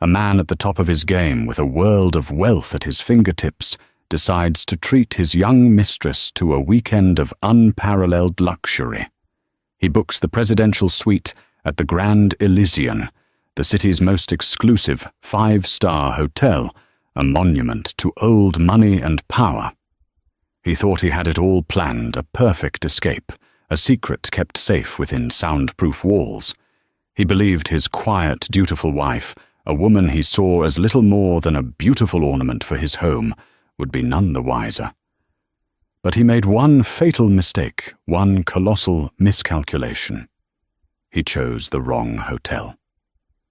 A man at the top of his game with a world of wealth at his fingertips decides to treat his young mistress to a weekend of unparalleled luxury. He books the presidential suite at the Grand Elysian, the city's most exclusive 5-star hotel, a monument to old money and power. He thought he had it all planned, a perfect escape, a secret kept safe within soundproof walls. He believed his quiet, dutiful wife, a woman he saw as little more than a beautiful ornament for his home, would be none the wiser. But he made one fatal mistake, one colossal miscalculation. He chose the wrong hotel.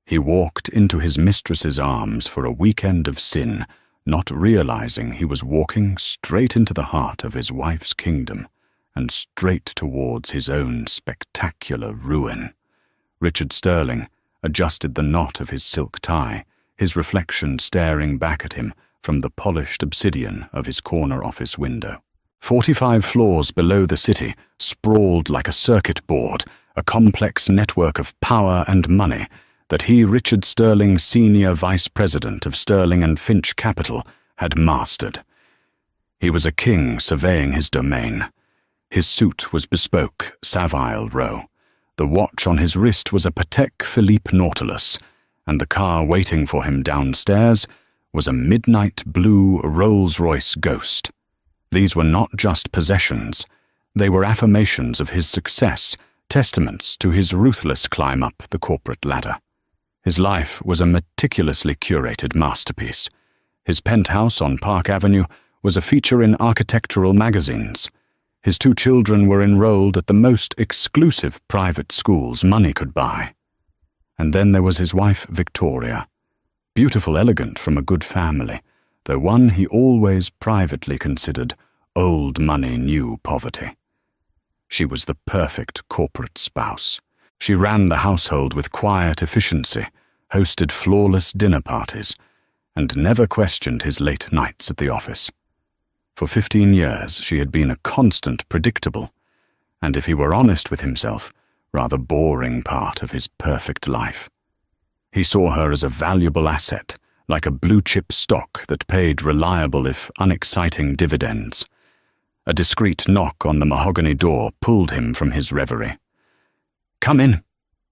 He walked into his mistress's arms for a weekend of sin, not realizing he was walking straight into the heart of his wife's kingdom and straight towards his own spectacular ruin. Richard Sterling adjusted the knot of his silk tie, his reflection staring back at him from the polished obsidian of his corner office window. 45 floors below the city sprawled like a circuit board, a complex network of power and money that he, Richard Sterling, Senior Vice President of Sterling and Finch Capital, had mastered. He was a king surveying his domain. His suit was bespoke, Savile Row. The watch on his wrist was a Patek Philippe Nautilus, and the car waiting for him downstairs was a midnight blue Rolls-Royce Ghost. These were not just possessions. They were affirmations of his success, testaments to his ruthless climb up the corporate ladder. His life was a meticulously curated masterpiece. His penthouse on Park Avenue was a feature in architectural magazines. His 2 children were enrolled at the most exclusive private schools money could buy. And then there was his wife, Victoria. Beautiful, elegant, from a good family, though one he always privately considered old money, new poverty. She was the perfect corporate spouse. She ran the household with quiet efficiency, hosted flawless dinner parties, and never questioned his late nights at the office. For 15 years she had been a constant, predictable, and if he were honest with himself, rather boring part of his perfect life. He saw her as a valuable asset, like a blue-chip stock that paid reliable if unexciting dividends. A discreet knock on the mahogany door pulled him from his reverie. "Come in,"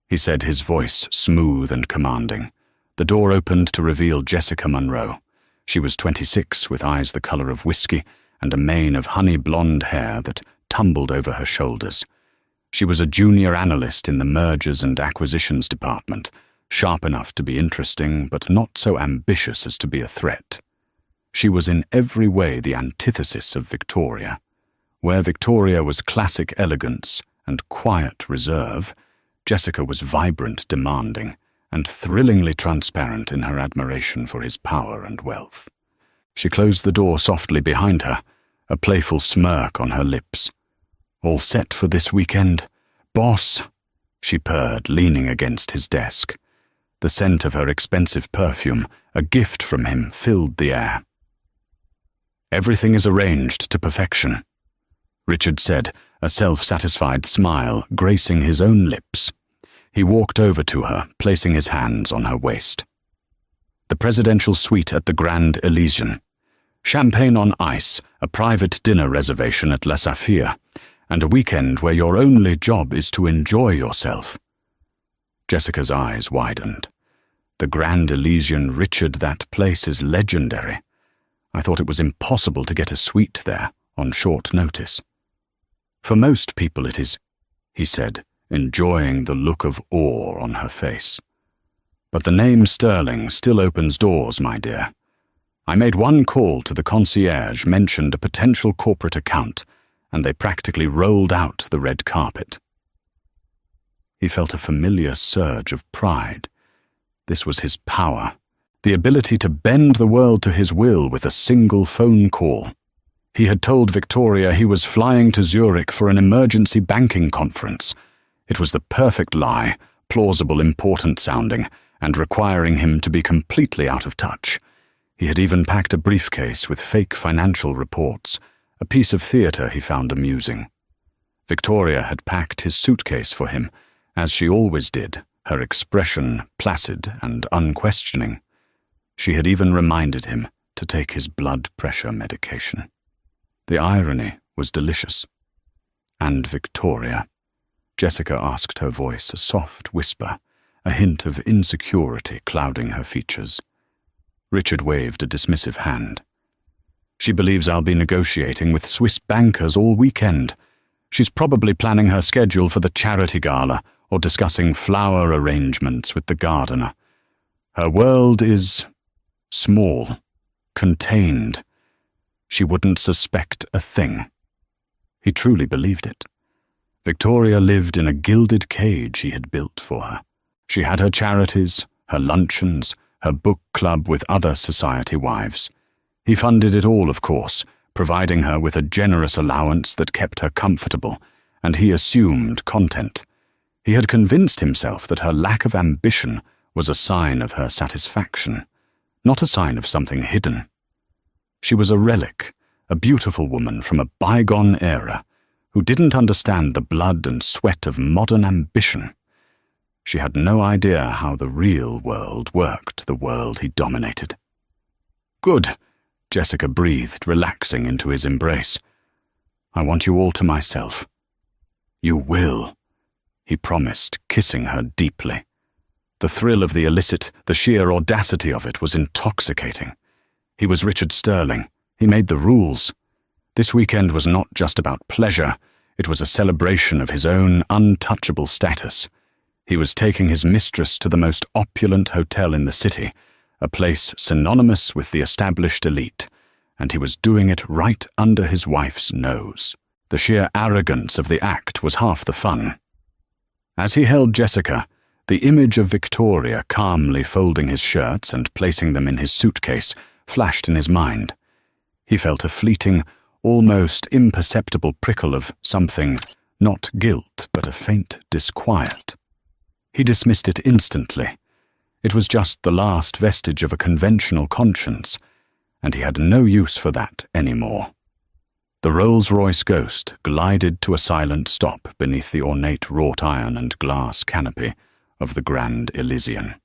he said, his voice smooth and commanding. The door opened to reveal Jessica Monroe. She was 26, with eyes the color of whiskey and a mane of honey-blonde hair that tumbled over her shoulders. She was a junior analyst in the mergers and acquisitions department, sharp enough to be interesting but not so ambitious as to be a threat. She was in every way the antithesis of Victoria. Where Victoria was classic elegance and quiet reserve, Jessica was vibrant, demanding, and thrillingly transparent in her admiration for his power and wealth. She closed the door softly behind her, a playful smirk on her lips. "All set for this weekend, boss?" she purred, leaning against his desk. The scent of her expensive perfume, a gift from him, filled the air. "Everything is arranged to perfection," Richard said, a self-satisfied smile gracing his own lips. He walked over to her, placing his hands on her waist. "The presidential suite at the Grand Elysian. Champagne on ice, a private dinner reservation at La Saphir, and a weekend where your only job is to enjoy yourself." Jessica's eyes widened. "The Grand Elysian, Richard, that place is legendary. I thought it was impossible to get a suite there on short notice." "For most people it is," he said, enjoying the look of awe on her face. "But the name Sterling still opens doors, my dear. I made one call to the concierge, mentioned a potential corporate account, and they practically rolled out the red carpet." He felt a familiar surge of pride. This was his power, the ability to bend the world to his will with a single phone call. He had told Victoria he was flying to Zurich for an emergency banking conference. It was the perfect lie, plausible, important sounding, and requiring him to be completely out of touch. He had even packed a briefcase with fake financial reports, a piece of theatre he found amusing. Victoria had packed his suitcase for him, as she always did, her expression placid and unquestioning. She had even reminded him to take his blood pressure medication. The irony was delicious. "And Victoria?" Jessica asked, her voice a soft whisper, a hint of insecurity clouding her features. Richard waved a dismissive hand. "She believes I'll be negotiating with Swiss bankers all weekend. She's probably planning her schedule for the charity gala or discussing flower arrangements with the gardener. Her world is small, contained. She wouldn't suspect a thing." He truly believed it. Victoria lived in a gilded cage he had built for her. She had her charities, her luncheons, her book club with other society wives. He funded it all, of course, providing her with a generous allowance that kept her comfortable, and he assumed content. He had convinced himself that her lack of ambition was a sign of her satisfaction, not a sign of something hidden. She was a relic, a beautiful woman from a bygone era, who didn't understand the blood and sweat of modern ambition. She had no idea how the real world worked, the world he dominated. "Good," Jessica breathed, relaxing into his embrace. "I want you all to myself." "You will," he promised, kissing her deeply. The thrill of the illicit, the sheer audacity of it was intoxicating. He was Richard Sterling. He made the rules. This weekend was not just about pleasure. It was a celebration of his own untouchable status. He was taking his mistress to the most opulent hotel in the city, a place synonymous with the established elite, and he was doing it right under his wife's nose. The sheer arrogance of the act was half the fun. As he held Jessica, the image of Victoria calmly folding his shirts and placing them in his suitcase flashed in his mind. He felt a fleeting, almost imperceptible prickle of something, not guilt, but a faint disquiet. He dismissed it instantly. It was just the last vestige of a conventional conscience, and he had no use for that anymore. The Rolls-Royce Ghost glided to a silent stop beneath the ornate wrought iron and glass canopy of the Grand Elysian.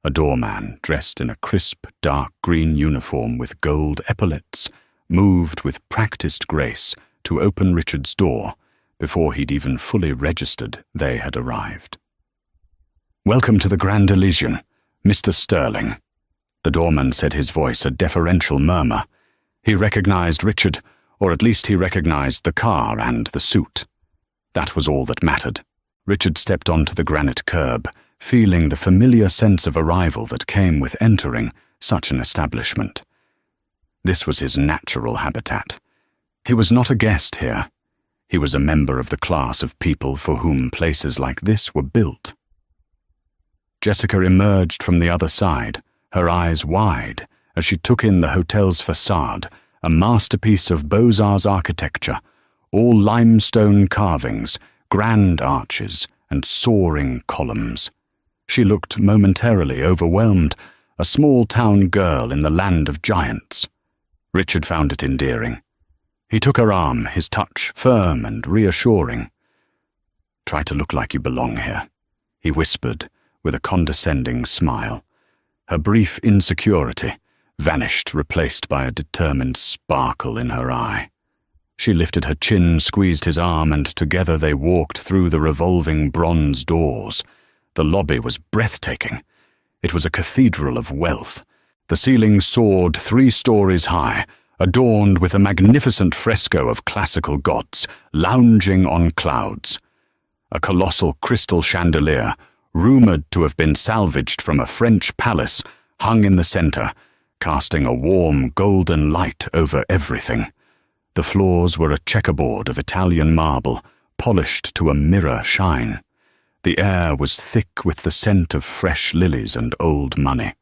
A doorman, dressed in a crisp, dark green uniform with gold epaulets, moved with practiced grace to open Richard's door before he'd even fully registered they had arrived. "Welcome to the Grand Elysian, Mr. Sterling." The doorman said, his voice a deferential murmur. He recognized Richard, or at least he recognized the car and the suit. That was all that mattered. Richard stepped onto the granite curb, feeling the familiar sense of arrival that came with entering such an establishment. This was his natural habitat. He was not a guest here. He was a member of the class of people for whom places like this were built. Jessica emerged from the other side, her eyes wide, as she took in the hotel's facade, a masterpiece of Beaux-Arts architecture, all limestone carvings, grand arches, and soaring columns. She looked momentarily overwhelmed, a small-town girl in the land of giants. Richard found it endearing. He took her arm, his touch firm and reassuring. "Try to look like you belong here," he whispered, with a condescending smile. Her brief insecurity vanished, replaced by a determined sparkle in her eye. She lifted her chin, squeezed his arm, and together they walked through the revolving bronze doors. The lobby was breathtaking. It was a cathedral of wealth. The ceiling soared 3 stories high, adorned with a magnificent fresco of classical gods lounging on clouds. A colossal crystal chandelier, rumored to have been salvaged from a French palace, hung in the center, casting a warm golden light over everything. The floors were a checkerboard of Italian marble, polished to a mirror shine. The air was thick with the scent of fresh lilies and old money.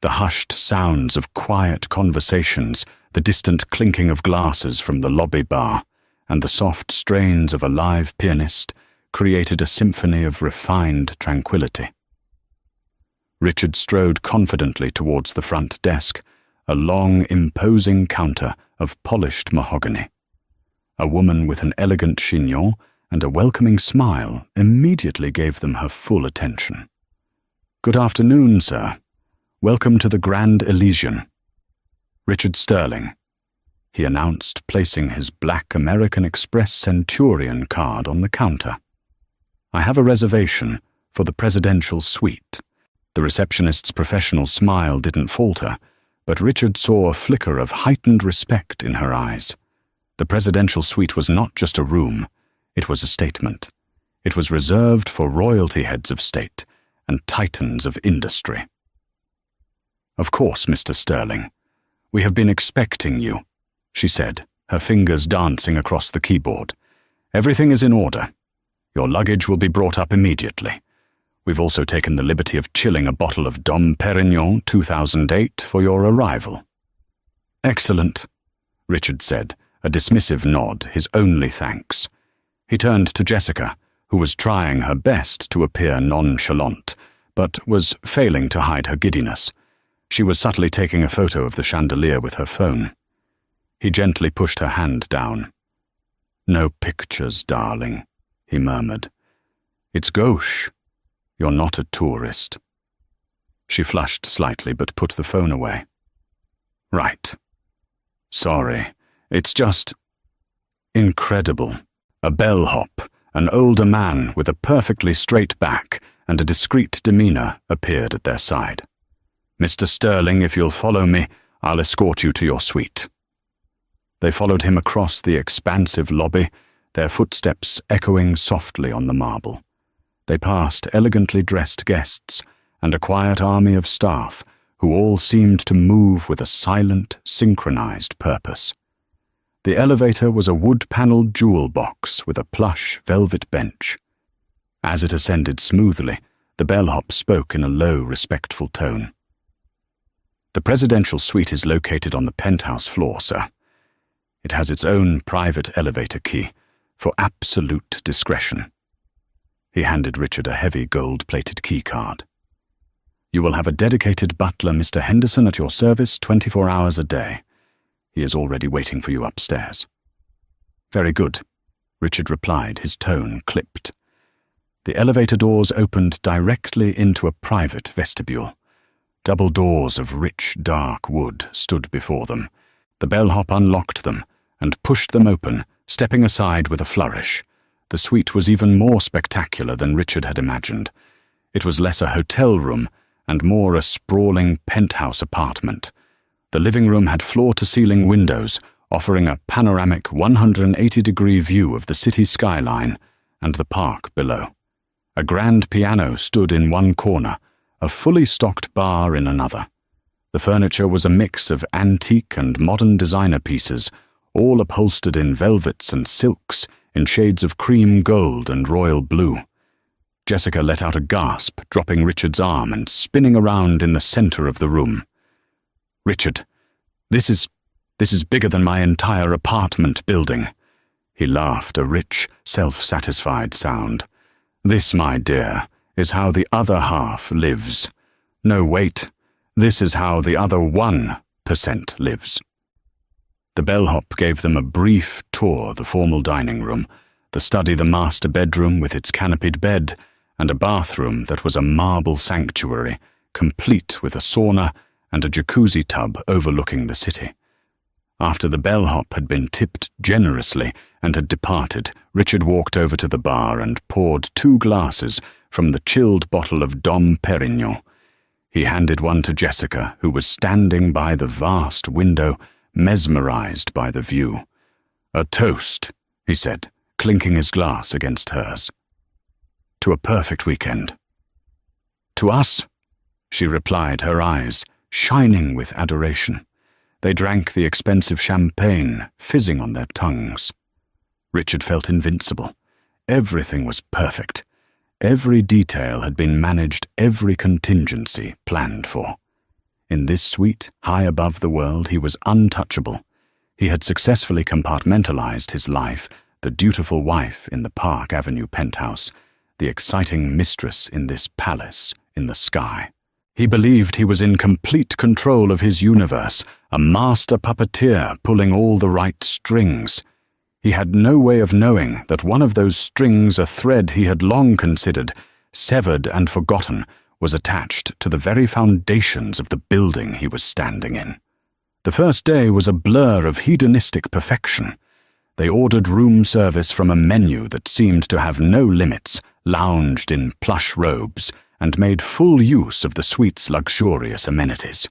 The hushed sounds of quiet conversations, the distant clinking of glasses from the lobby bar, and the soft strains of a live pianist created a symphony of refined tranquility. Richard strode confidently towards the front desk, a long, imposing counter of polished mahogany. A woman with an elegant chignon and a welcoming smile immediately gave them her full attention. "Good afternoon, sir. Welcome to the Grand Elysian. Richard Sterling," he announced, placing his black American Express Centurion card on the counter. "I have a reservation for the presidential suite." The receptionist's professional smile didn't falter, but Richard saw a flicker of heightened respect in her eyes. The presidential suite was not just a room, it was a statement. It was reserved for royalty heads of state and titans of industry. "Of course, Mr. Sterling. We have been expecting you," she said, her fingers dancing across the keyboard. "Everything is in order. Your luggage will be brought up immediately. We've also taken the liberty of chilling a bottle of Dom Perignon 2008 for your arrival." "Excellent," Richard said, a dismissive nod, his only thanks. He turned to Jessica, who was trying her best to appear nonchalant, but was failing to hide her giddiness. She was subtly taking a photo of the chandelier with her phone. He gently pushed her hand down. "No pictures, darling," he murmured. "It's gauche. You're not a tourist." She flushed slightly but put the phone away. "Right. Sorry. It's just incredible." A bellhop, an older man with a perfectly straight back and a discreet demeanor, appeared at their side. "Mr. Sterling, if you'll follow me, I'll escort you to your suite." They followed him across the expansive lobby, their footsteps echoing softly on the marble. They passed elegantly dressed guests and a quiet army of staff who all seemed to move with a silent, synchronized purpose. The elevator was a wood-paneled jewel box with a plush velvet bench. As it ascended smoothly, the bellhop spoke in a low, respectful tone. "The presidential suite is located on the penthouse floor, sir. It has its own private elevator key for absolute discretion." He handed Richard a heavy gold-plated key card. "You will have a dedicated butler, Mr. Henderson, at your service 24 hours a day. He is already waiting for you upstairs." "Very good," Richard replied, his tone clipped. The elevator doors opened directly into a private vestibule. Double doors of rich, dark wood stood before them. The bellhop unlocked them and pushed them open, stepping aside with a flourish. The suite was even more spectacular than Richard had imagined. It was less a hotel room and more a sprawling penthouse apartment. The living room had floor-to-ceiling windows, offering a panoramic 180-degree view of the city skyline and the park below. A grand piano stood in one corner, a fully stocked bar in another. The furniture was a mix of antique and modern designer pieces, all upholstered in velvets and silks, in shades of cream gold and royal blue. Jessica let out a gasp, dropping Richard's arm and spinning around in the center of the room. "Richard, this is bigger than my entire apartment building." He laughed, a rich, self-satisfied sound. "This, my dear, is how the other half lives. No, wait, this is how the other 1% lives." The bellhop gave them a brief tour the formal dining room, the study the master bedroom with its canopied bed, and a bathroom that was a marble sanctuary, complete with a sauna and a jacuzzi tub overlooking the city. After the bellhop had been tipped generously and had departed, Richard walked over to the bar and poured 2 glasses from the chilled bottle of Dom Perignon. He handed one to Jessica, who was standing by the vast window, mesmerized by the view. "A toast," he said, clinking his glass against hers. "To a perfect weekend." "To us?" she replied, her eyes shining with adoration. They drank the expensive champagne, fizzing on their tongues. Richard felt invincible. Everything was perfect. Every detail had been managed, every contingency planned for. In this suite, high above the world, he was untouchable. He had successfully compartmentalized his life, the dutiful wife in the Park Avenue penthouse, the exciting mistress in this palace in the sky. He believed he was in complete control of his universe, a master puppeteer pulling all the right strings. He had no way of knowing that one of those strings, a thread he had long considered, severed and forgotten, was attached to the very foundations of the building he was standing in. The first day was a blur of hedonistic perfection. They ordered room service from a menu that seemed to have no limits, lounged in plush robes, and made full use of the suite's luxurious amenities.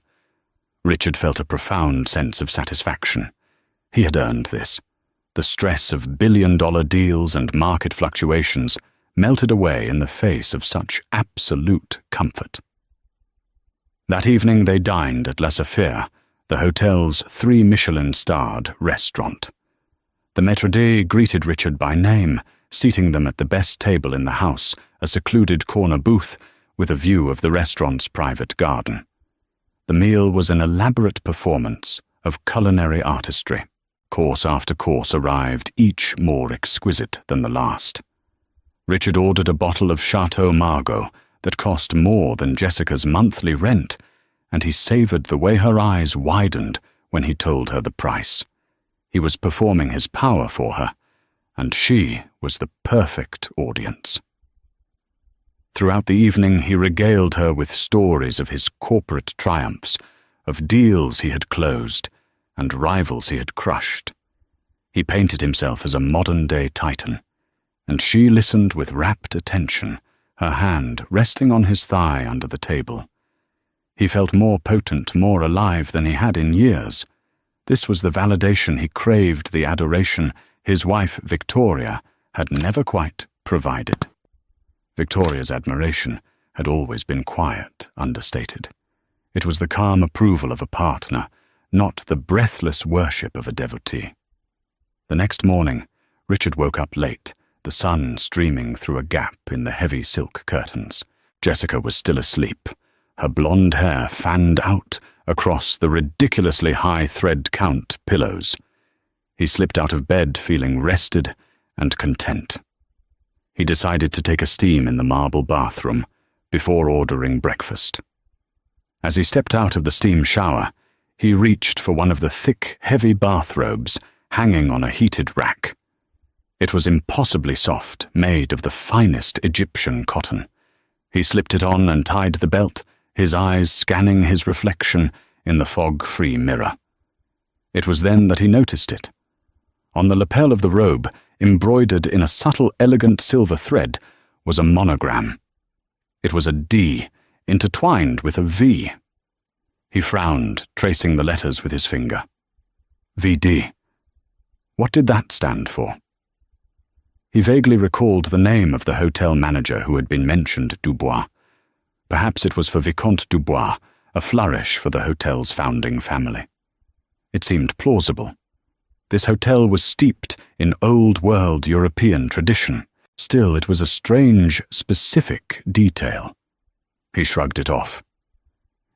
Richard felt a profound sense of satisfaction. He had earned this. The stress of billion-dollar deals and market fluctuations melted away in the face of such absolute comfort. That evening they dined at La Saphire, the hotel's 3 Michelin-starred restaurant. The maître d' greeted Richard by name, seating them at the best table in the house, a secluded corner booth with a view of the restaurant's private garden. The meal was an elaborate performance of culinary artistry. Course after course arrived, each more exquisite than the last. Richard ordered a bottle of Chateau Margaux that cost more than Jessica's monthly rent, and he savoured the way her eyes widened when he told her the price. He was performing his power for her, and she was the perfect audience. Throughout the evening he regaled her with stories of his corporate triumphs, of deals he had closed, and rivals he had crushed. He painted himself as a modern-day titan, and she listened with rapt attention, her hand resting on his thigh under the table. He felt more potent, more alive than he had in years. This was the validation he craved, the adoration his wife Victoria had never quite provided. Victoria's admiration had always been quiet, understated. It was the calm approval of a partner, not the breathless worship of a devotee. The next morning, Richard woke up late, the sun streaming through a gap in the heavy silk curtains. Jessica was still asleep, her blonde hair fanned out across the ridiculously high thread count pillows. He slipped out of bed feeling rested and content. He decided to take a steam in the marble bathroom before ordering breakfast. As he stepped out of the steam shower, he reached for one of the thick, heavy bathrobes hanging on a heated rack. It was impossibly soft, made of the finest Egyptian cotton. He slipped it on and tied the belt, his eyes scanning his reflection in the fog-free mirror. It was then that he noticed it. On the lapel of the robe, embroidered in a subtle, elegant silver thread, was a monogram. It was a D, intertwined with a V. He frowned, tracing the letters with his finger. VD. What did that stand for? He vaguely recalled the name of the hotel manager who had been mentioned, Dubois. Perhaps it was for Vicomte Dubois, a flourish for the hotel's founding family. It seemed plausible. This hotel was steeped in old-world European tradition. Still, it was a strange, specific detail. He shrugged it off.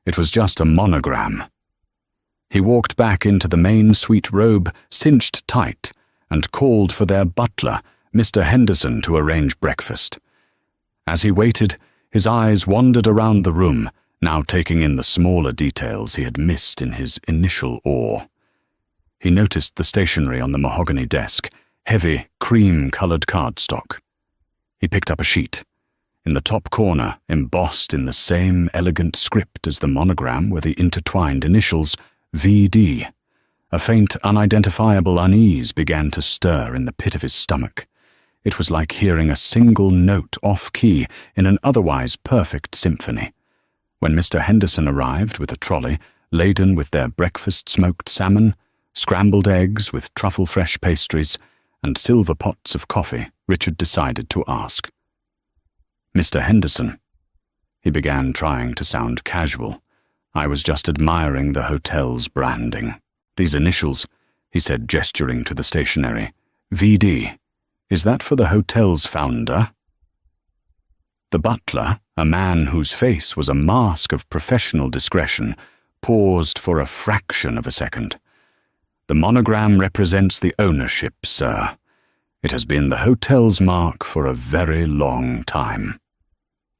It was just a monogram. He walked back into the main suite robe, cinched tight, and called for their butler, Mr. Henderson, to arrange breakfast. As he waited, his eyes wandered around the room, now taking in the smaller details he had missed in his initial awe. He noticed the stationery on the mahogany desk, heavy, cream-colored cardstock. He picked up a sheet. In the top corner, embossed in the same elegant script as the monogram, were the intertwined initials VD. A faint, unidentifiable unease began to stir in the pit of his stomach. It was like hearing a single note off-key in an otherwise perfect symphony. When Mr. Henderson arrived with a trolley laden with their breakfast-smoked salmon, scrambled eggs with truffle-fresh pastries, and silver pots of coffee, Richard decided to ask. Mr. Henderson. He began trying to sound casual. I was just admiring the hotel's branding. These initials, he said, gesturing to the stationery. VD. Is that for the hotel's founder? The butler, a man whose face was a mask of professional discretion, paused for a fraction of a second. The monogram represents the ownership, sir. It has been the hotel's mark for a very long time.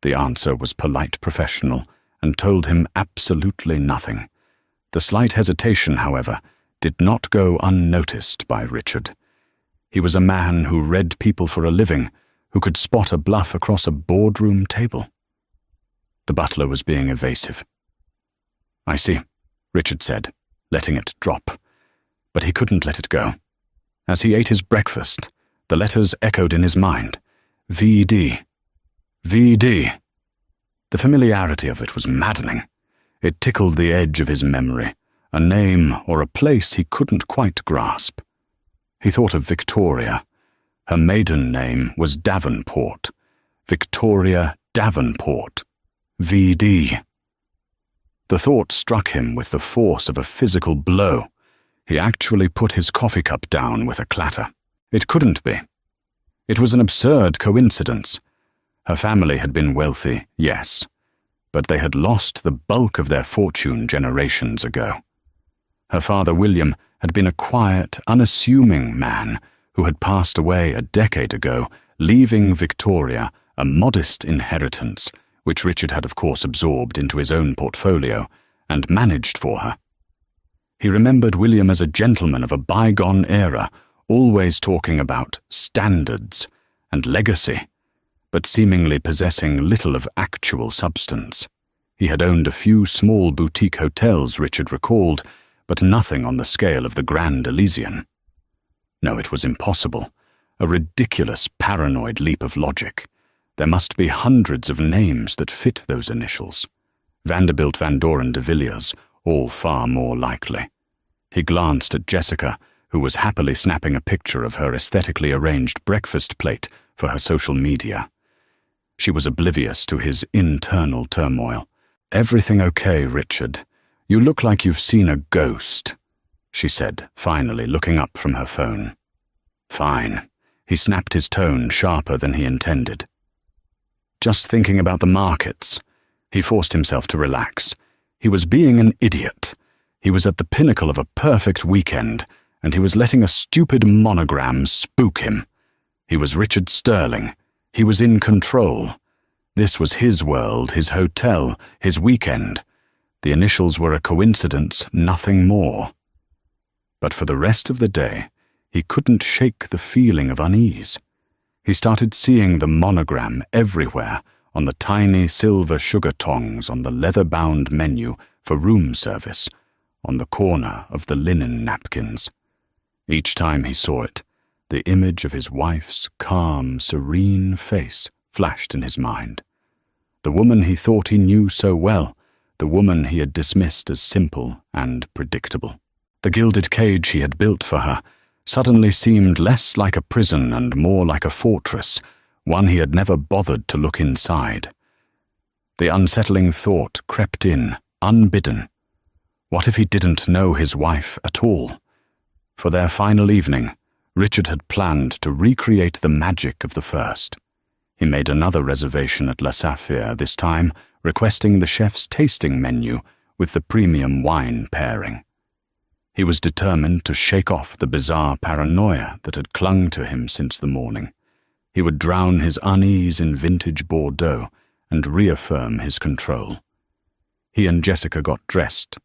The answer was polite professional and told him absolutely nothing. The slight hesitation, however, did not go unnoticed by Richard. He was a man who read people for a living, who could spot a bluff across a boardroom table. The butler was being evasive. "I see," Richard said, letting it drop. But he couldn't let it go. As he ate his breakfast, the letters echoed in his mind. VD. VD. The familiarity of it was maddening. It tickled the edge of his memory, a name or a place he couldn't quite grasp. He thought of Victoria. Her maiden name was Davenport. Victoria Davenport. VD. The thought struck him with the force of a physical blow. He actually put his coffee cup down with a clatter. It couldn't be. It was an absurd coincidence. Her family had been wealthy, yes, but they had lost the bulk of their fortune generations ago. Her father, William, had been a quiet, unassuming man who had passed away a decade ago, leaving Victoria a modest inheritance, which Richard had of course absorbed into his own portfolio and managed for her. He remembered William as a gentleman of a bygone era, always talking about standards and legacy, but seemingly possessing little of actual substance. He had owned a few small boutique hotels, Richard recalled, but nothing on the scale of the Grand Elysian. No, it was impossible, a ridiculous paranoid leap of logic. There must be hundreds of names that fit those initials. Vanderbilt, Van Doren, de Villiers, all far more likely. He glanced at Jessica, who was happily snapping a picture of her aesthetically arranged breakfast plate for her social media. She was oblivious to his internal turmoil. "Everything okay, Richard? You look like you've seen a ghost," she said, finally looking up from her phone. "Fine." He snapped his tone sharper than he intended. "Just thinking about the markets." He forced himself to relax. He was being an idiot. He was at the pinnacle of a perfect weekend, and he was letting a stupid monogram spook him. He was Richard Sterling. He was in control. This was his world, his hotel, his weekend. The initials were a coincidence, nothing more. But for the rest of the day, he couldn't shake the feeling of unease. He started seeing the monogram everywhere on the tiny silver sugar tongs on the leather-bound menu for room service, on the corner of the linen napkins. Each time he saw it, the image of his wife's calm, serene face flashed in his mind. The woman he thought he knew so well, the woman he had dismissed as simple and predictable. The gilded cage he had built for her suddenly seemed less like a prison and more like a fortress, one he had never bothered to look inside. The unsettling thought crept in, unbidden. What if he didn't know his wife at all? For their final evening, Richard had planned to recreate the magic of the first. He made another reservation at La Saphir, this time requesting the chef's tasting menu with the premium wine pairing. He was determined to shake off the bizarre paranoia that had clung to him since the morning. He would drown his unease in vintage Bordeaux and reaffirm his control. He and Jessica got dressed.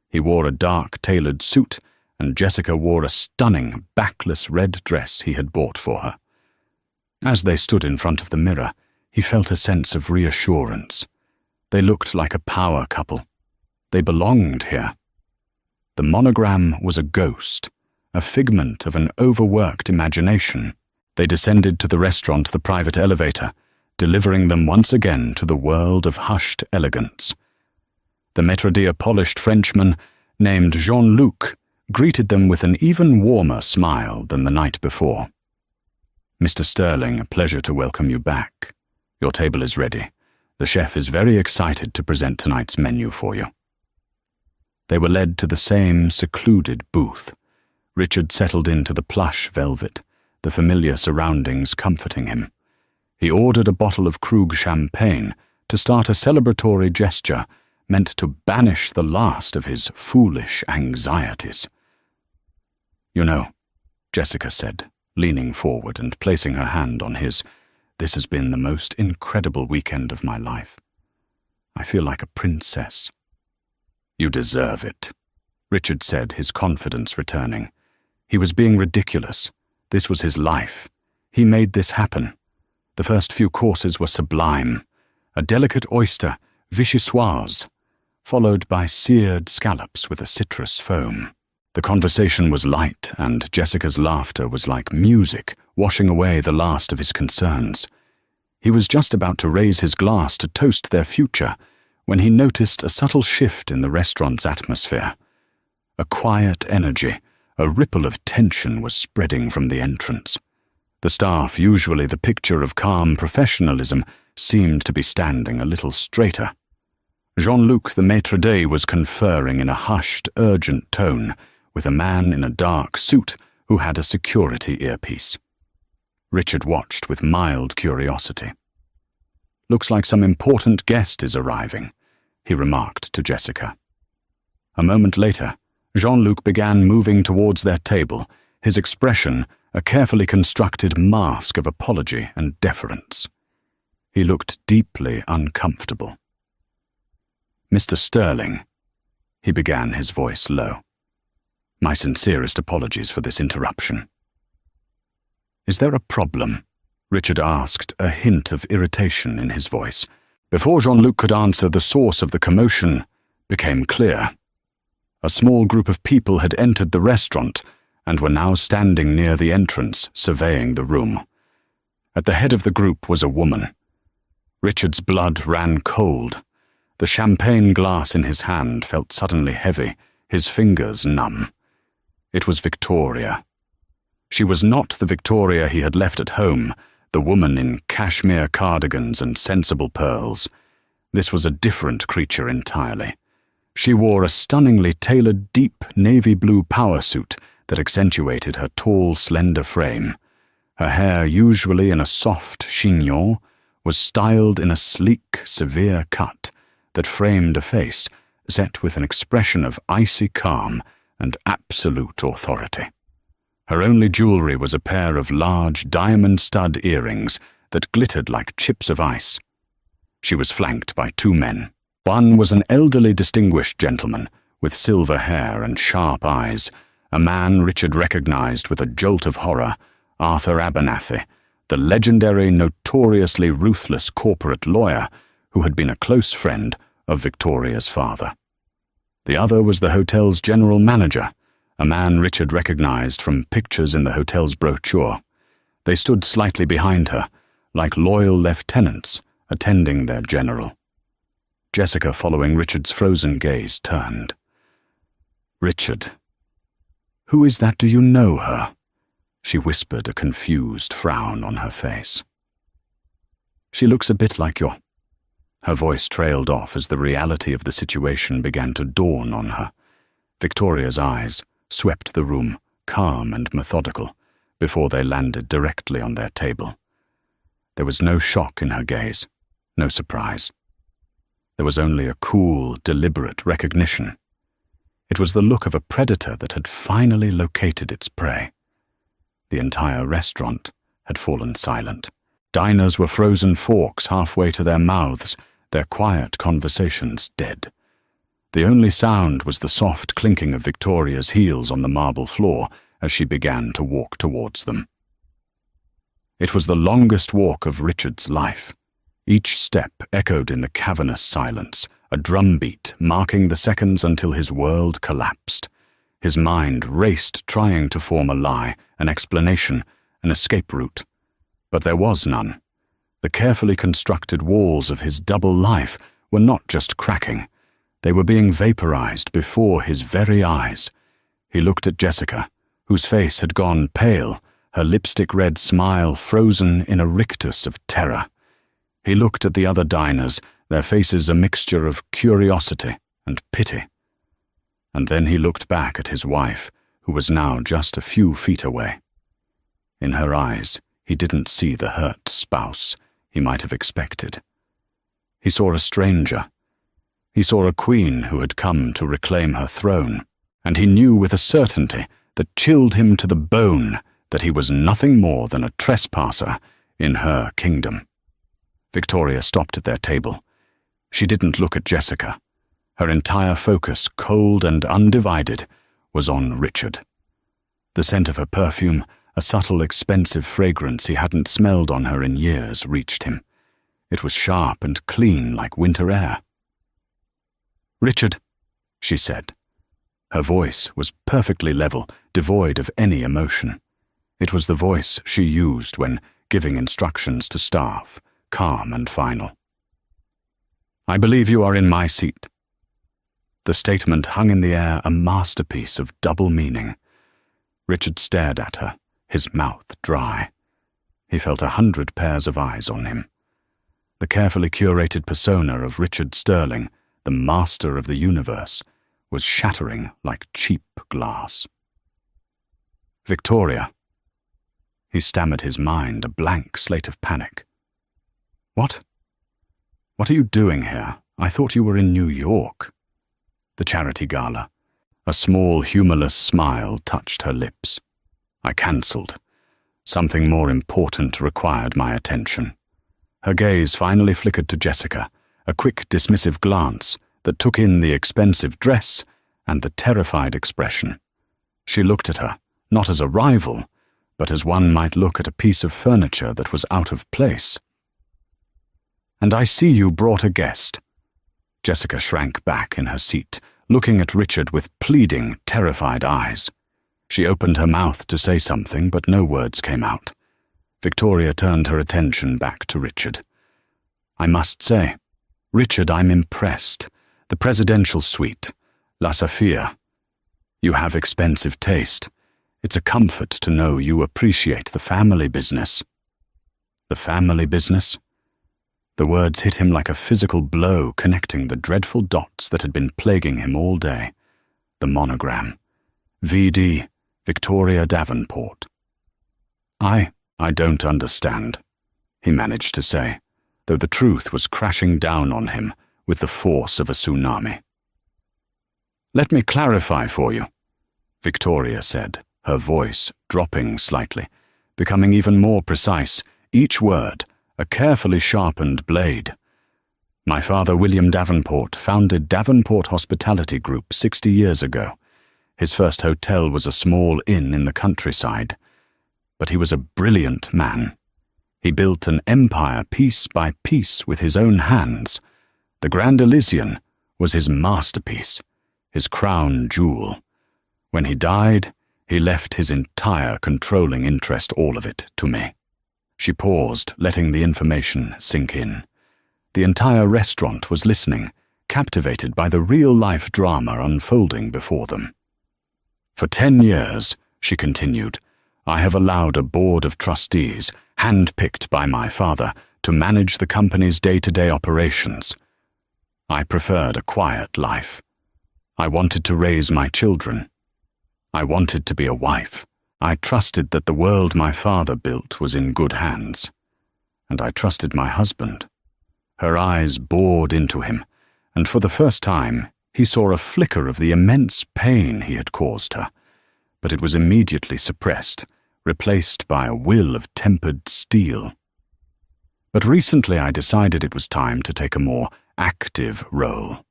He wore a dark tailored suit, and Jessica wore a stunning backless red dress he had bought for her. As they stood in front of the mirror, he felt a sense of reassurance. They looked like a power couple. They belonged here. The monogram was a ghost, a figment of an overworked imagination. They descended to the restaurant, the private elevator, delivering them once again to the world of hushed elegance. The maître d' polished Frenchman, named Jean-Luc, greeted them with an even warmer smile than the night before. "Mr. Sterling, a pleasure to welcome you back. Your table is ready. The chef is very excited to present tonight's menu for you." They were led to the same secluded booth. Richard settled into the plush velvet, the familiar surroundings comforting him. He ordered a bottle of Krug champagne to start a celebratory gesture meant to banish the last of his foolish anxieties. "You know," Jessica said, leaning forward and placing her hand on his, "this has been the most incredible weekend of my life. I feel like a princess." "You deserve it," Richard said, his confidence returning. He was being ridiculous. This was his life. He made this happen. The first few courses were sublime. A delicate oyster, vichyssoise, followed by seared scallops with a citrus foam. The conversation was light, and Jessica's laughter was like music, washing away the last of his concerns. He was just about to raise his glass to toast their future when he noticed a subtle shift in the restaurant's atmosphere. A quiet energy, a ripple of tension was spreading from the entrance. The staff, usually the picture of calm professionalism, seemed to be standing a little straighter. Jean-Luc, the maître d', was conferring in a hushed, urgent tone with a man in a dark suit who had a security earpiece. Richard watched with mild curiosity. "Looks like some important guest is arriving," he remarked to Jessica. A moment later, Jean-Luc began moving towards their table, his expression a carefully constructed mask of apology and deference. He looked deeply uncomfortable. "Mr. Sterling," he began, his voice low. "My sincerest apologies for this interruption." "Is there a problem?" Richard asked, a hint of irritation in his voice. Before Jean-Luc could answer, the source of the commotion became clear. A small group of people had entered the restaurant and were now standing near the entrance, surveying the room. At the head of the group was a woman. Richard's blood ran cold. The champagne glass in his hand felt suddenly heavy, his fingers numb. It was Victoria. She was not the Victoria he had left at home, the woman in cashmere cardigans and sensible pearls. This was a different creature entirely. She wore a stunningly tailored deep navy blue power suit that accentuated her tall, slender frame. Her hair, usually in a soft chignon, was styled in a sleek, severe cut that framed a face set with an expression of icy calm and absolute authority. Her only jewelry was a pair of large diamond stud earrings that glittered like chips of ice. She was flanked by two men. One was an elderly, distinguished gentleman with silver hair and sharp eyes, a man Richard recognized with a jolt of horror, Arthur Abernathy, the legendary, notoriously ruthless corporate lawyer who had been a close friend of Victoria's father. The other was the hotel's general manager, a man Richard recognized from pictures in the hotel's brochure. They stood slightly behind her, like loyal lieutenants attending their general. Jessica, following Richard's frozen gaze, turned. "Richard, who is that? Do you know her?" She whispered, a confused frown on her face. "She looks a bit like your—" Her voice trailed off as the reality of the situation began to dawn on her. Victoria's eyes swept the room, calm and methodical, before they landed directly on their table. There was no shock in her gaze, no surprise. There was only a cool, deliberate recognition. It was the look of a predator that had finally located its prey. The entire restaurant had fallen silent. Diners were frozen forks halfway to their mouths, their quiet conversations dead. The only sound was the soft clinking of Victoria's heels on the marble floor as she began to walk towards them. It was the longest walk of Richard's life. Each step echoed in the cavernous silence, a drumbeat marking the seconds until his world collapsed. His mind raced, trying to form a lie, an explanation, an escape route. But there was none. The carefully constructed walls of his double life were not just cracking. They were being vaporized before his very eyes. He looked at Jessica, whose face had gone pale, her lipstick-red smile frozen in a rictus of terror. He looked at the other diners, their faces a mixture of curiosity and pity. And then he looked back at his wife, who was now just a few feet away. In her eyes, he didn't see the hurt spouse he might have expected. He saw a stranger. He saw a queen who had come to reclaim her throne, and he knew with a certainty that chilled him to the bone that he was nothing more than a trespasser in her kingdom. Victoria stopped at their table. She didn't look at Jessica. Her entire focus, cold and undivided, was on Richard. The scent of her perfume, a subtle, expensive fragrance he hadn't smelled on her in years, reached him. It was sharp and clean like winter air. "Richard," she said. Her voice was perfectly level, devoid of any emotion. It was the voice she used when giving instructions to staff, calm and final. "I believe you are in my seat." The statement hung in the air, a masterpiece of double meaning. Richard stared at her, his mouth dry. He felt 100 pairs of eyes on him. The carefully curated persona of Richard Sterling, the master of the universe, was shattering like cheap glass. "Victoria." He stammered, his mind a blank slate of panic. "What? What are you doing here? I thought you were in New York." The charity gala. A small, humorless smile touched her lips. I cancelled. Something more important required my attention. Her gaze finally flickered to Jessica, a quick, dismissive glance that took in the expensive dress and the terrified expression. She looked at her, not as a rival, but as one might look at a piece of furniture that was out of place. "And I see you brought a guest." Jessica shrank back in her seat, looking at Richard with pleading, terrified eyes. She opened her mouth to say something, but no words came out. Victoria turned her attention back to Richard. "I must say, Richard, I'm impressed. The presidential suite, La Sophia. You have expensive taste. It's a comfort to know you appreciate the family business." The family business? The words hit him like a physical blow, connecting the dreadful dots that had been plaguing him all day. The monogram. V.D. Victoria Davenport. I don't understand," he managed to say, though the truth was crashing down on him with the force of a tsunami. "Let me clarify for you," Victoria said, her voice dropping slightly, becoming even more precise, each word a carefully sharpened blade. "My father, William Davenport, founded Davenport Hospitality Group 60 years ago. His first hotel was a small inn in the countryside. But he was a brilliant man. He built an empire piece by piece with his own hands. The Grand Elysian was his masterpiece, his crown jewel. When he died, he left his entire controlling interest, all of it, to me." She paused, letting the information sink in. The entire restaurant was listening, captivated by the real-life drama unfolding before them. "For 10 years, she continued, I have allowed a board of trustees, hand-picked by my father, to manage the company's day-to-day operations. I preferred a quiet life. I wanted to raise my children. I wanted to be a wife. I trusted that the world my father built was in good hands. And I trusted my husband." Her eyes bored into him, and for the first time he saw a flicker of the immense pain he had caused her, but it was immediately suppressed, replaced by a will of tempered steel. "But recently I decided it was time to take a more active role.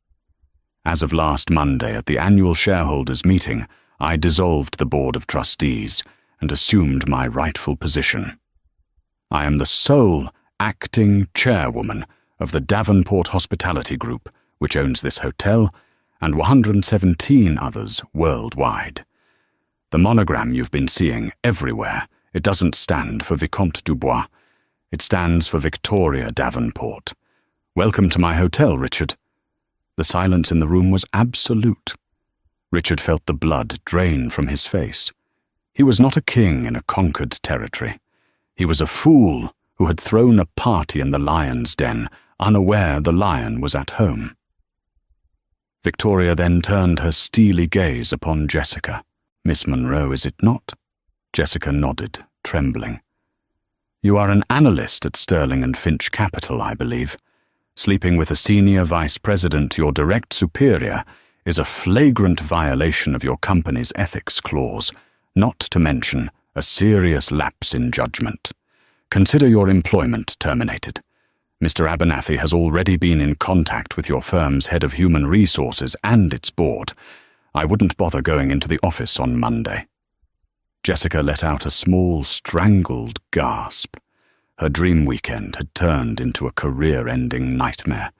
As of last Monday at the annual shareholders' meeting, I dissolved the board of trustees and assumed my rightful position. I am the sole acting chairwoman of the Davenport Hospitality Group, which owns this hotel and 117 others worldwide. The monogram you've been seeing everywhere, it doesn't stand for Vicomte Dubois. It stands for Victoria Davenport. Welcome to my hotel, Richard." The silence in the room was absolute. Richard felt the blood drain from his face. He was not a king in a conquered territory. He was a fool who had thrown a party in the lion's den, unaware the lion was at home. Victoria then turned her steely gaze upon Jessica. "Miss Monroe, is it not?" Jessica nodded, trembling. "You are an analyst at Sterling and Finch Capital, I believe. Sleeping with a senior vice president, your direct superior, is a flagrant violation of your company's ethics clause, not to mention a serious lapse in judgment. Consider your employment terminated. Mr. Abernathy has already been in contact with your firm's head of human resources and its board. I wouldn't bother going into the office on Monday." Jessica let out a small, strangled gasp. Her dream weekend had turned into a career-ending nightmare.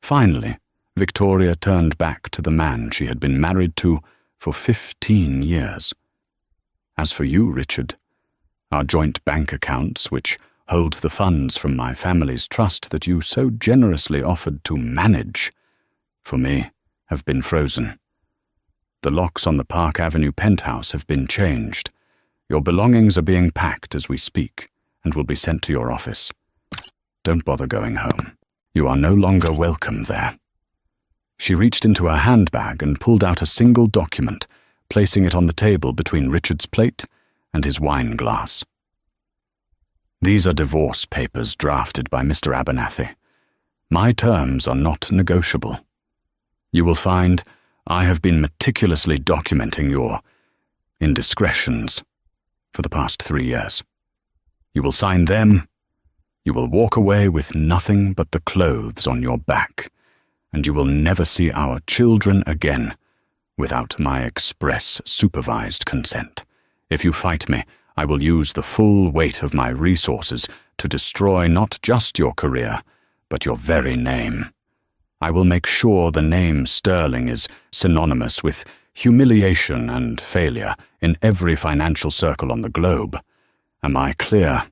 Finally, Victoria turned back to the man she had been married to for 15 years. As for you, Richard, our joint bank accounts, which hold the funds from my family's trust that you so generously offered to manage, for me, have been frozen. The locks on the Park Avenue penthouse have been changed. Your belongings are being packed as we speak and will be sent to your office. Don't bother going home. You are no longer welcome there. She reached into her handbag and pulled out a single document, placing it on the table between Richard's plate and his wine glass. These are divorce papers drafted by Mr. Abernathy. My terms are not negotiable. You will find I have been meticulously documenting your indiscretions for the past 3 years. You will sign them, you will walk away with nothing but the clothes on your back, and you will never see our children again without my express supervised consent. If you fight me, I will use the full weight of my resources to destroy not just your career, but your very name. I will make sure the name Sterling is synonymous with humiliation and failure in every financial circle on the globe. Am I clear?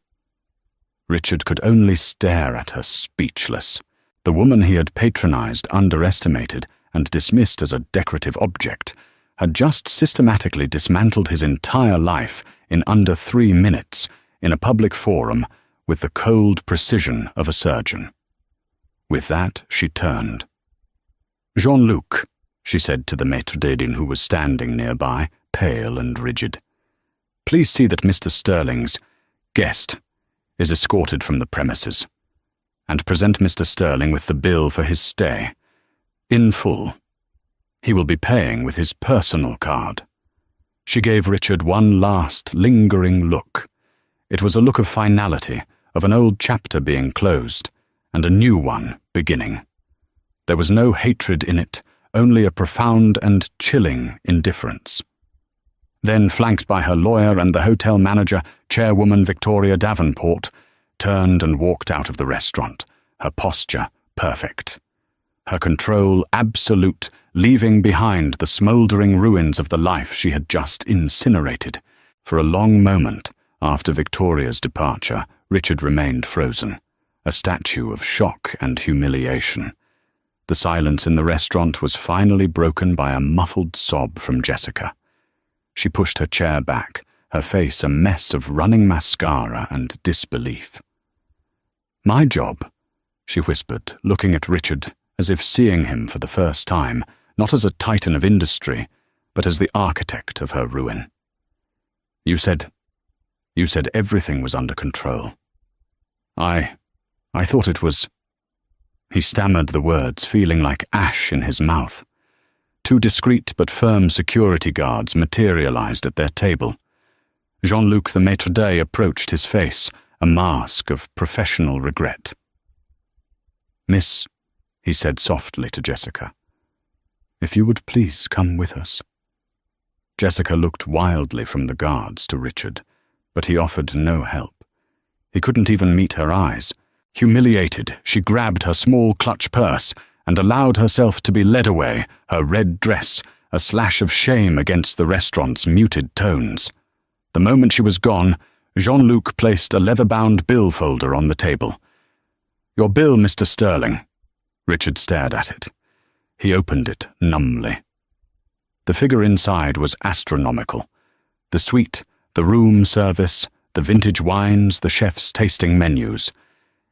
Richard could only stare at her, speechless. The woman he had patronized, underestimated, and dismissed as a decorative object had just systematically dismantled his entire life in under 3 minutes in a public forum with the cold precision of a surgeon. With that, she turned. "Jean-Luc," she said to the maître d'hôtel who was standing nearby, pale and rigid, "please see that Mr. Sterling's guest is escorted from the premises, and present Mr. Sterling with the bill for his stay, in full. He will be paying with his personal card." She gave Richard one last, lingering look. It was a look of finality, of an old chapter being closed, and a new one beginning. There was no hatred in it, only a profound and chilling indifference. Then, flanked by her lawyer and the hotel manager, chairwoman Victoria Davenport, turned and walked out of the restaurant, her posture perfect. Her control absolute, leaving behind the smouldering ruins of the life she had just incinerated. For a long moment, after Victoria's departure, Richard remained frozen, a statue of shock and humiliation. The silence in the restaurant was finally broken by a muffled sob from Jessica. She pushed her chair back, her face a mess of running mascara and disbelief. "My job," she whispered, looking at Richard as if seeing him for the first time, not as a titan of industry, but as the architect of her ruin. You said everything was under control. I thought it was..." He stammered the words, feeling like ash in his mouth. 2 discreet but firm security guards materialized at their table. Jean-Luc the maître d'hôtel approached his face, a mask of professional regret. "Miss," he said softly to Jessica, "if you would please come with us." Jessica looked wildly from the guards to Richard, but he offered no help. He couldn't even meet her eyes. Humiliated, she grabbed her small clutch purse and allowed herself to be led away, her red dress a slash of shame against the restaurant's muted tones. The moment she was gone, Jean-Luc placed a leather-bound bill folder on the table. "Your bill, Mr. Sterling." Richard stared at it. He opened it numbly. The figure inside was astronomical. The suite, the room service, the vintage wines, the chef's tasting menus.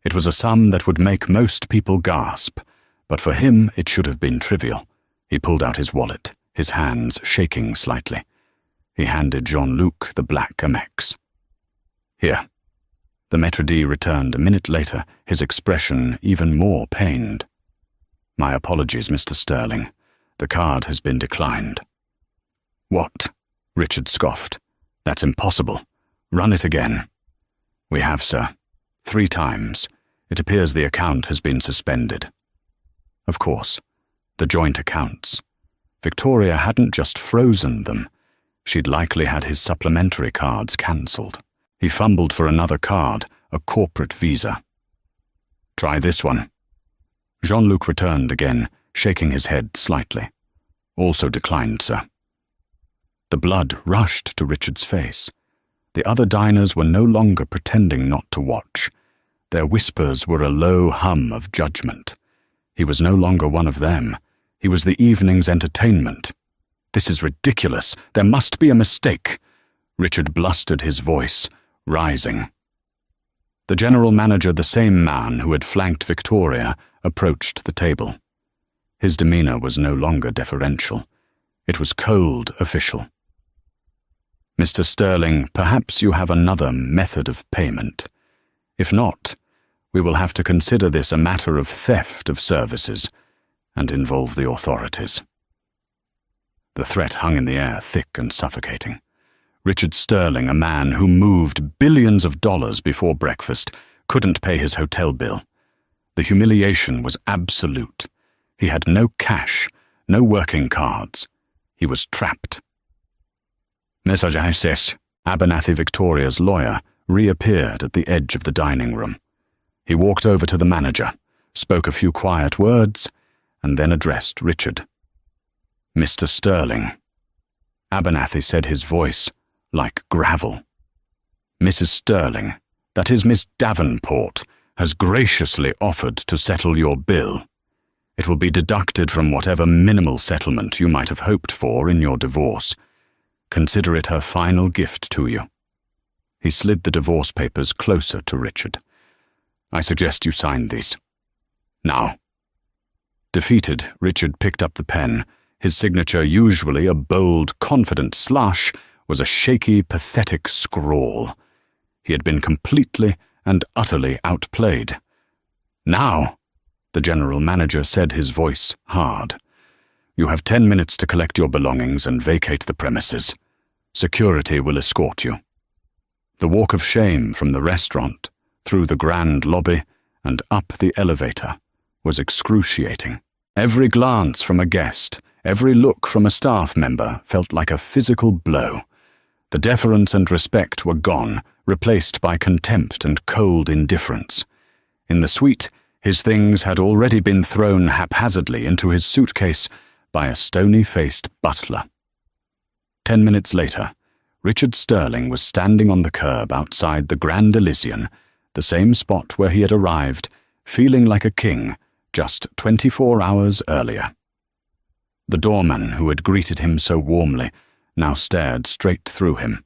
It was a sum that would make most people gasp, but for him it should have been trivial. He pulled out his wallet, his hands shaking slightly. He handed Jean-Luc the black Amex. "Here." The maître d' returned a minute later, his expression even more pained. "My apologies, Mr. Sterling. The card has been declined." "What?" Richard scoffed. "That's impossible. Run it again." "We have, sir. 3 times. It appears the account has been suspended." Of course, the joint accounts. Victoria hadn't just frozen them. She'd likely had his supplementary cards cancelled. He fumbled for another card, a corporate visa. "Try this one." Jean-Luc returned again, shaking his head slightly. Also declined, sir. The blood rushed to Richard's face. The other diners were no longer pretending not to watch. Their whispers were a low hum of judgment. He was no longer one of them. He was the evening's entertainment. This is ridiculous. There must be a mistake. Richard blustered his voice, rising. The general manager, the same man who had flanked Victoria, approached the table. His demeanor was no longer deferential. It was cold official. Mr. Sterling, perhaps you have another method of payment. If not, we will have to consider this a matter of theft of services and involve the authorities. The threat hung in the air, thick and suffocating. Richard Sterling, a man who moved billions of dollars before breakfast, couldn't pay his hotel bill. The humiliation was absolute. He had no cash, no working cards. He was trapped. Mr. Justice, Abernathy Victoria's lawyer, reappeared at the edge of the dining room. He walked over to the manager, spoke a few quiet words, and then addressed Richard. Mr. Sterling. Abernathy said, his voice like gravel. Mrs. Sterling, that is Miss Davenport, has graciously offered to settle your bill. It will be deducted from whatever minimal settlement you might have hoped for in your divorce. Consider it her final gift to you. He slid the divorce papers closer to Richard. I suggest you sign these. Now. Defeated, Richard picked up the pen. His signature, usually a bold, confident slash, was a shaky, pathetic scrawl. He had been completely and utterly outplayed. Now, the general manager said, his voice hard. You have 10 minutes to collect your belongings and vacate the premises. Security will escort you. The walk of shame from the restaurant, through the grand lobby, and up the elevator was excruciating. Every glance from a guest, every look from a staff member felt like a physical blow. The deference and respect were gone, replaced by contempt and cold indifference. In the suite, his things had already been thrown haphazardly into his suitcase by a stony-faced butler. 10 minutes later, Richard Sterling was standing on the curb outside the Grand Elysian, the same spot where he had arrived, feeling like a king, just 24 hours earlier. The doorman who had greeted him so warmly now stared straight through him.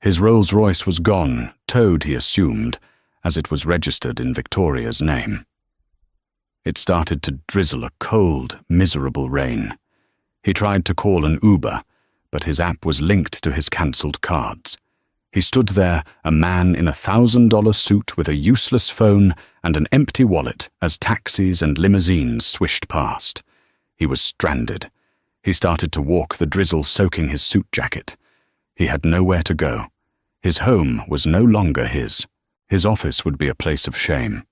His Rolls-Royce was gone, towed, he assumed, as it was registered in Victoria's name. It started to drizzle a cold, miserable rain. He tried to call an Uber, but his app was linked to his cancelled cards. He stood there, a man in a $1,000 suit with a useless phone and an empty wallet as taxis and limousines swished past. He was stranded. He started to walk, the drizzle soaking his suit jacket. He had nowhere to go. His home was no longer his. His office would be a place of shame.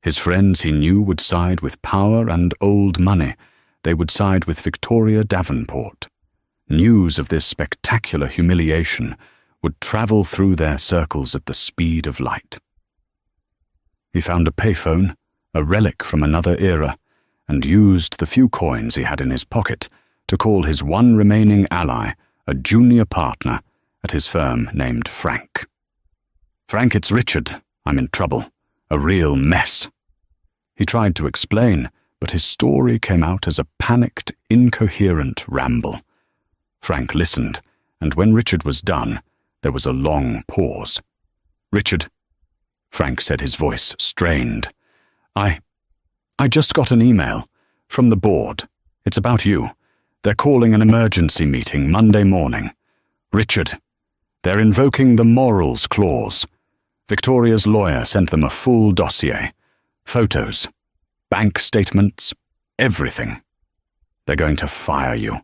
His friends, he knew, would side with power and old money. They would side with Victoria Davenport. News of this spectacular humiliation would travel through their circles at the speed of light. He found a payphone, a relic from another era, and used the few coins he had in his pocket to call his one remaining ally, a junior partner at his firm named Frank. Frank, it's Richard. I'm in trouble. A real mess. He tried to explain, but his story came out as a panicked, incoherent ramble. Frank listened, and when Richard was done, there was a long pause. Richard, Frank said, his voice strained. I just got an email from the board. It's about you. They're calling an emergency meeting Monday morning. Richard, they're invoking the morals clause. Victoria's lawyer sent them a full dossier. Photos, bank statements, everything. They're going to fire you.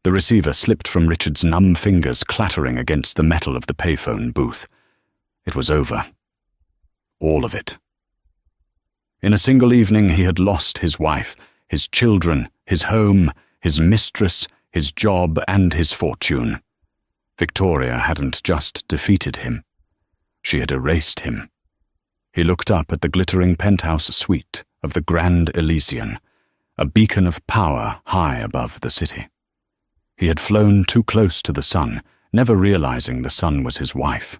The receiver slipped from Richard's numb fingers, clattering against the metal of the payphone booth. It was over. All of it. In a single evening, he had lost his wife, his children, his home, his mistress, his job, and his fortune. Victoria hadn't just defeated him. She had erased him. He looked up at the glittering penthouse suite of the Grand Elysian, a beacon of power high above the city. He had flown too close to the sun, never realizing the sun was his wife.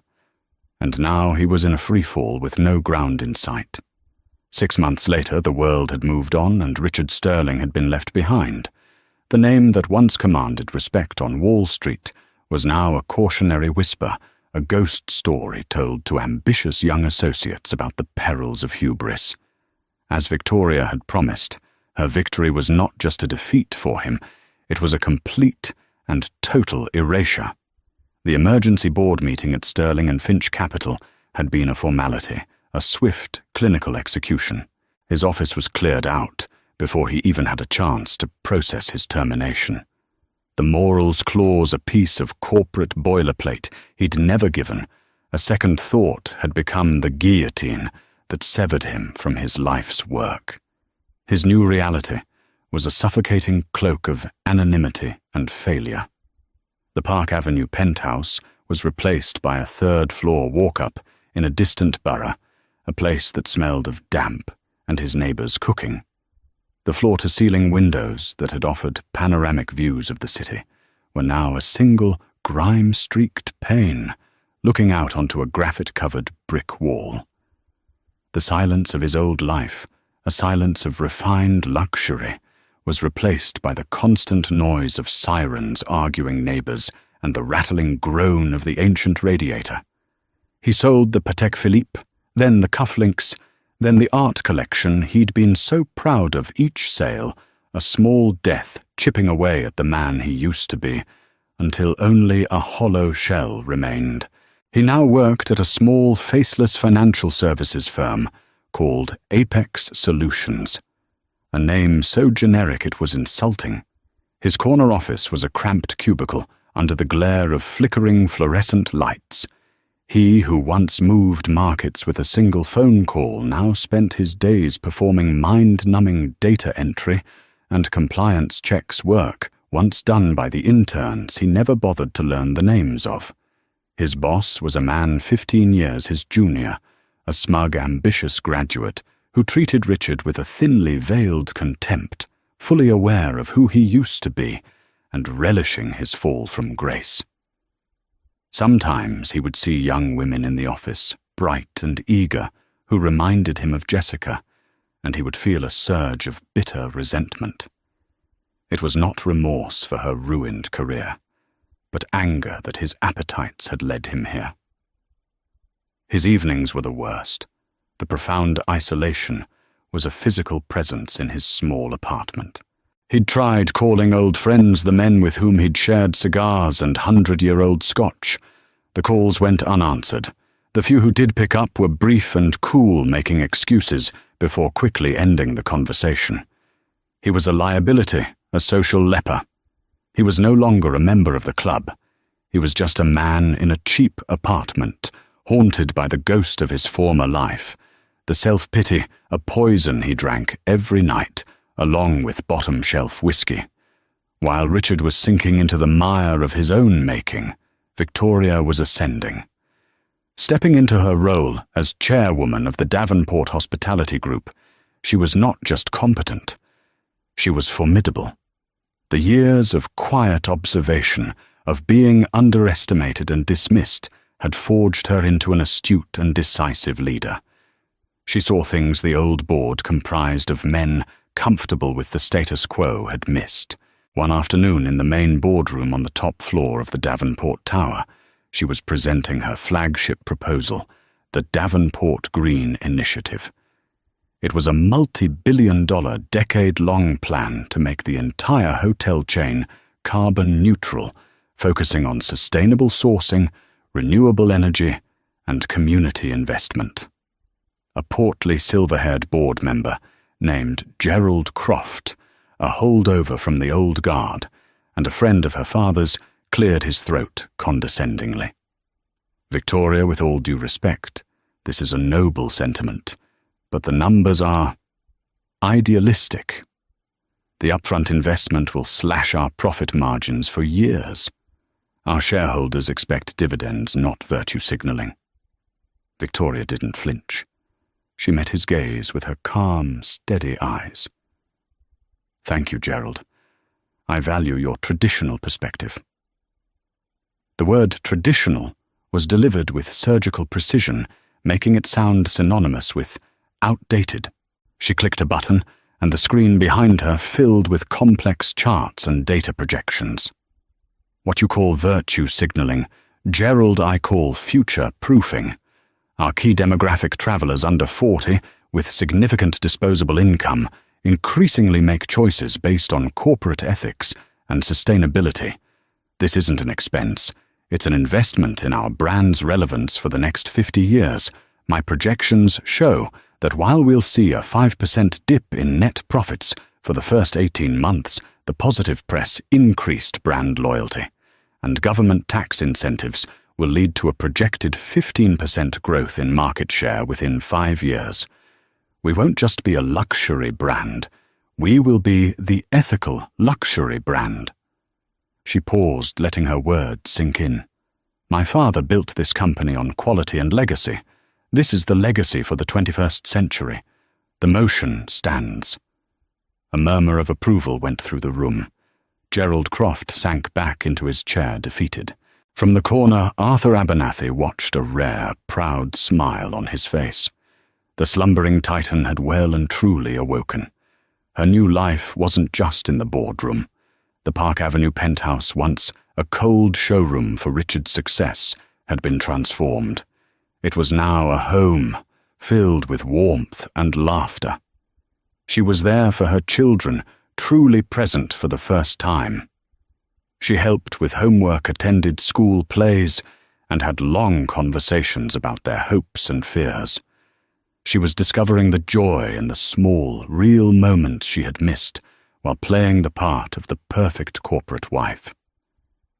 And now he was in a freefall with no ground in sight. 6 months later, the world had moved on and Richard Sterling had been left behind. The name that once commanded respect on Wall Street was now a cautionary whisper, a ghost story told to ambitious young associates about the perils of hubris. As Victoria had promised, her victory was not just a defeat for him, it was a complete and total erasure. The emergency board meeting at Sterling and Finch Capital had been a formality, a swift, clinical execution. His office was cleared out before he even had a chance to process his termination. The morals clause a piece of corporate boilerplate he'd never given. A second thought had become the guillotine that severed him from his life's work. His new reality was a suffocating cloak of anonymity and failure. The Park Avenue penthouse was replaced by a third-floor walk-up in a distant borough, a place that smelled of damp and his neighbors' cooking. The floor-to-ceiling windows that had offered panoramic views of the city were now a single grime-streaked pane, looking out onto a graffiti-covered brick wall. The silence of his old life, a silence of refined luxury, was replaced by the constant noise of sirens arguing neighbors and the rattling groan of the ancient radiator. He sold the Patek Philippe, then the cufflinks, then the art collection he'd been so proud of each sale, a small death chipping away at the man he used to be, until only a hollow shell remained. He now worked at a small, faceless financial services firm called Apex Solutions, a name so generic it was insulting. His corner office was a cramped cubicle under the glare of flickering fluorescent lights. He who once moved markets with a single phone call now spent his days performing mind-numbing data entry and compliance checks work once done by the interns he never bothered to learn the names of. His boss was a man 15 years his junior, a smug, ambitious graduate who treated Richard with a thinly veiled contempt, fully aware of who he used to be and relishing his fall from grace. Sometimes he would see young women in the office, bright and eager, who reminded him of Jessica, and he would feel a surge of bitter resentment. It was not remorse for her ruined career, but anger that his appetites had led him here. His evenings were the worst. The profound isolation was a physical presence in his small apartment. He'd tried calling old friends, the men with whom he'd shared cigars and 100-year-old scotch. The calls went unanswered. The few who did pick up were brief and cool, making excuses before quickly ending the conversation. He was a liability, a social leper. He was no longer a member of the club. He was just a man in a cheap apartment, haunted by the ghost of his former life, the self-pity, a poison he drank every night, along with bottom-shelf whiskey. While Richard was sinking into the mire of his own making, Victoria was ascending. Stepping into her role as chairwoman of the Davenport Hospitality Group, she was not just competent, she was formidable. The years of quiet observation, of being underestimated and dismissed, had forged her into an astute and decisive leader. She saw things the old board comprised of men comfortable with the status quo had missed. One afternoon in the main boardroom on the top floor of the Davenport Tower, she was presenting her flagship proposal, the Davenport Green Initiative. It was a multi-billion-dollar, decade-long plan to make the entire hotel chain carbon neutral, focusing on sustainable sourcing, renewable energy, and community investment. A portly silver-haired board member named Gerald Croft, a holdover from the old guard, and a friend of her father's, cleared his throat condescendingly. Victoria, with all due respect, this is a noble sentiment, but the numbers are idealistic. The upfront investment will slash our profit margins for years. Our shareholders expect dividends, not virtue signaling. Victoria didn't flinch. She met his gaze with her calm, steady eyes. "Thank you, Gerald. I value your traditional perspective." The word traditional was delivered with surgical precision, making it sound synonymous with outdated. She clicked a button, and the screen behind her filled with complex charts and data projections. "What you call virtue signaling, Gerald I call future proofing. Our key demographic travelers under 40, with significant disposable income, increasingly make choices based on corporate ethics and sustainability. This isn't an expense. It's an investment in our brand's relevance for the next 50 years. My projections show that while we'll see a 5% dip in net profits for the first 18 months, the positive press increased brand loyalty, and government tax incentives will lead to a projected 15% growth in market share within 5 years. We won't just be a luxury brand, we will be the ethical luxury brand." She paused, letting her words sink in. "My father built this company on quality and legacy. This is the legacy for the 21st century. The motion stands." A murmur of approval went through the room. Gerald Croft sank back into his chair, defeated. From the corner, Arthur Abernathy watched, a rare, proud smile on his face. The slumbering titan had well and truly awoken. Her new life wasn't just in the boardroom. The Park Avenue penthouse, once a cold showroom for Richard's success, had been transformed. It was now a home, filled with warmth and laughter. She was there for her children, truly present for the first time. She helped with homework, attended school plays, and had long conversations about their hopes and fears. She was discovering the joy in the small, real moments she had missed while playing the part of the perfect corporate wife.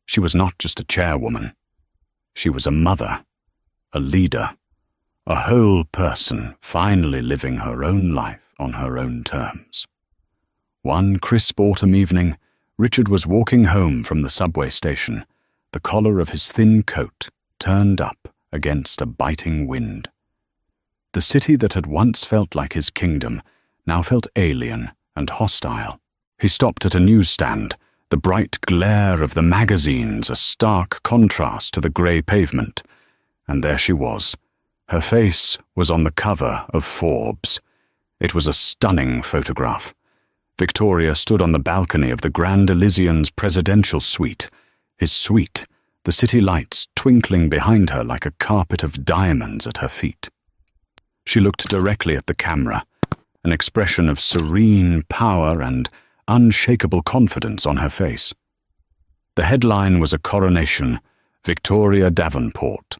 She was not just a chairwoman. She was a mother, a leader, a whole person finally living her own life on her own terms. One crisp autumn evening, Richard was walking home from the subway station, the collar of his thin coat turned up against a biting wind. The city that had once felt like his kingdom now felt alien and hostile. He stopped at a newsstand, the bright glare of the magazines a stark contrast to the grey pavement, and there she was. Her face was on the cover of Forbes. It was a stunning photograph. Victoria stood on the balcony of the Grand Elysian's presidential suite. His suite, the city lights twinkling behind her like a carpet of diamonds at her feet. She looked directly at the camera, an expression of serene power and unshakable confidence on her face. The headline was a coronation, Victoria Davenport,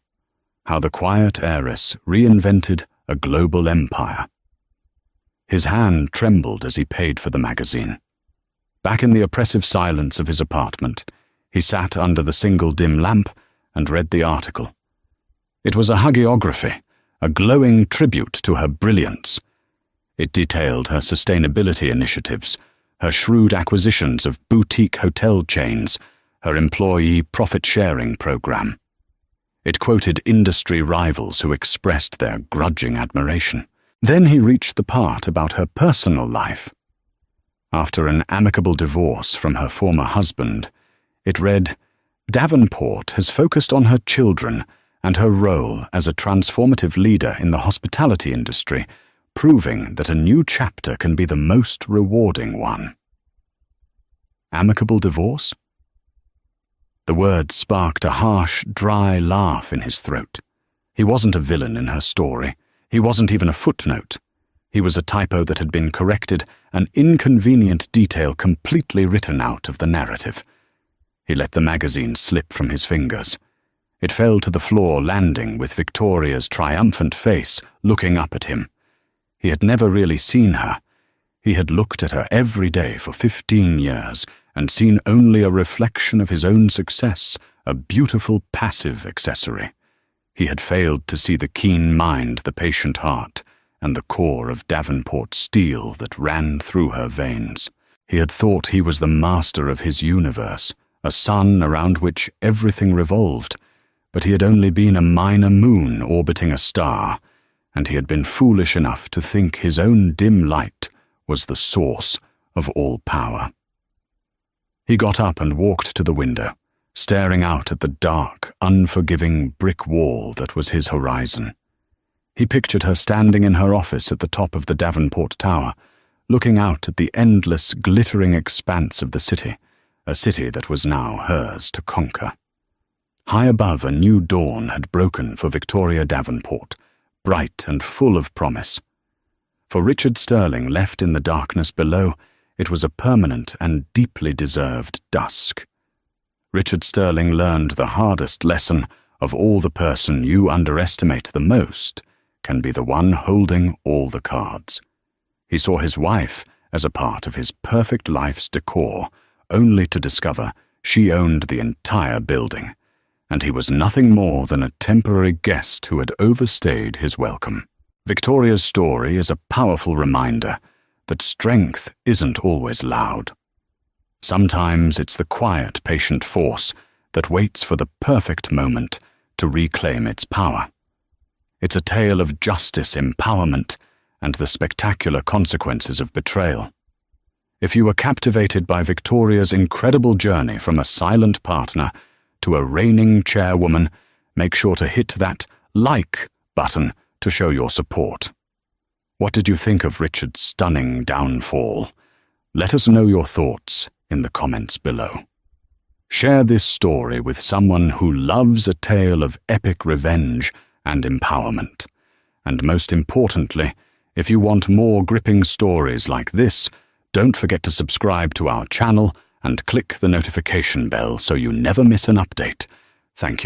how the quiet heiress reinvented a global empire. His hand trembled as he paid for the magazine. Back in the oppressive silence of his apartment, he sat under the single dim lamp and read the article. It was a hagiography, a glowing tribute to her brilliance. It detailed her sustainability initiatives, her shrewd acquisitions of boutique hotel chains, her employee profit-sharing program. It quoted industry rivals who expressed their grudging admiration. Then he reached the part about her personal life. After an amicable divorce from her former husband, it read, "Davenport has focused on her children and her role as a transformative leader in the hospitality industry, proving that a new chapter can be the most rewarding one." Amicable divorce? The word sparked a harsh, dry laugh in his throat. He wasn't a villain in her story. He wasn't even a footnote. He was a typo that had been corrected, an inconvenient detail completely written out of the narrative. He let the magazine slip from his fingers. It fell to the floor, landing with Victoria's triumphant face looking up at him. He had never really seen her. He had looked at her every day for 15 years and seen only a reflection of his own success, a beautiful passive accessory. He had failed to see the keen mind, the patient heart, and the core of Davenport steel that ran through her veins. He had thought he was the master of his universe, a sun around which everything revolved, but he had only been a minor moon orbiting a star, and he had been foolish enough to think his own dim light was the source of all power. He got up and walked to the window, staring out at the dark, unforgiving brick wall that was his horizon. He pictured her standing in her office at the top of the Davenport Tower, looking out at the endless, glittering expanse of the city, a city that was now hers to conquer. High above, a new dawn had broken for Victoria Davenport, bright and full of promise. For Richard Sterling, left in the darkness below, it was a permanent and deeply deserved dusk. Richard Sterling learned the hardest lesson: of all, the person you underestimate the most can be the one holding all the cards. He saw his wife as a part of his perfect life's decor, only to discover she owned the entire building, and he was nothing more than a temporary guest who had overstayed his welcome. Victoria's story is a powerful reminder that strength isn't always loud. Sometimes it's the quiet, patient force that waits for the perfect moment to reclaim its power. It's a tale of justice, empowerment, and the spectacular consequences of betrayal. If you were captivated by Victoria's incredible journey from a silent partner to a reigning chairwoman, make sure to hit that like button to show your support. What did you think of Richard's stunning downfall? Let us know your thoughts in the comments below. Share this story with someone who loves a tale of epic revenge and empowerment. And most importantly, if you want more gripping stories like this, don't forget to subscribe to our channel and click the notification bell so you never miss an update. Thank you.